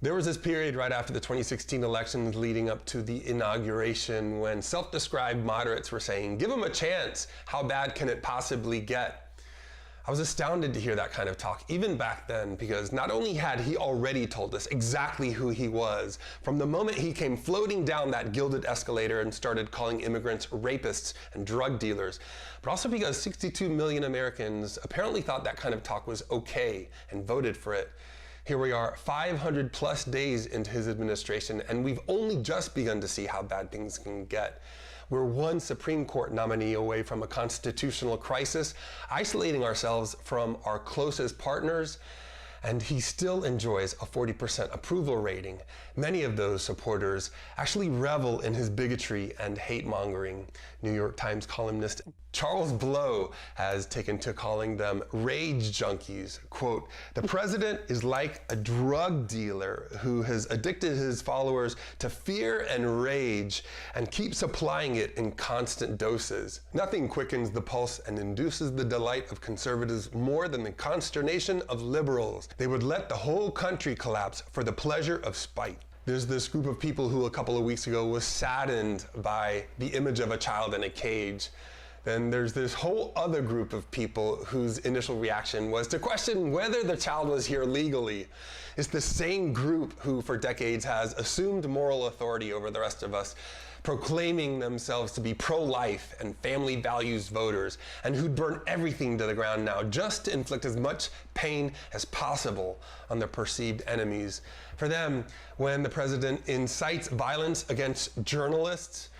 There was this period right after the 2016 elections leading up to the inauguration when self-described moderates were saying, give him a chance, how bad can it possibly get? I was astounded to hear that kind of talk, even back then, because not only had he already told us exactly who he was, from the moment he came floating down that gilded escalator and started calling immigrants rapists and drug dealers, but also because 62 million Americans apparently thought that kind of talk was okay and voted for it. Here we are 500 plus days into his administration, and we've only just begun to see how bad things can get. We're one Supreme Court nominee away from a constitutional crisis, isolating ourselves from our closest partners, and he still enjoys a 40% approval rating. Many of those supporters actually revel in his bigotry and hate mongering. New York Times columnist Charles Blow has taken to calling them rage junkies. Quote, the president is like a drug dealer who has addicted his followers to fear and rage and keeps applying it in constant doses. Nothing quickens the pulse and induces the delight of conservatives more than the consternation of liberals. They would let the whole country collapse for the pleasure of spite. There's this group of people who a couple of weeks ago was saddened by the image of a child in a cage. Then there's this whole other group of people whose initial reaction was to question whether the child was here legally. It's the same group who for decades has assumed moral authority over the rest of us, proclaiming themselves to be pro-life and family values voters, and who'd burn everything to the ground now just to inflict as much pain as possible on their perceived enemies. For them, when the president incites violence against journalists,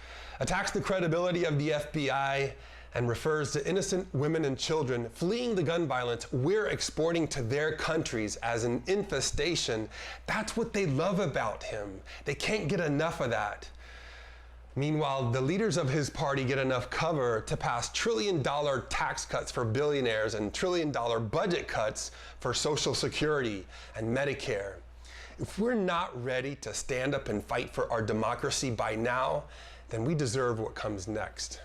attacks the credibility of the FBI, and refers to innocent women and children fleeing the gun violence we're exporting to their countries as an infestation, that's what they love about him. They can't get enough of that. Meanwhile, the leaders of his party get enough cover to pass trillion-dollar tax cuts for billionaires and trillion-dollar budget cuts for Social Security and Medicare. If we're not ready to stand up and fight for our democracy by now, then we deserve what comes next.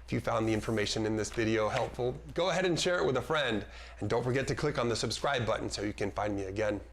If you found the information in this video helpful, go ahead and share it with a friend. And don't forget to click on the subscribe button so you can find me again.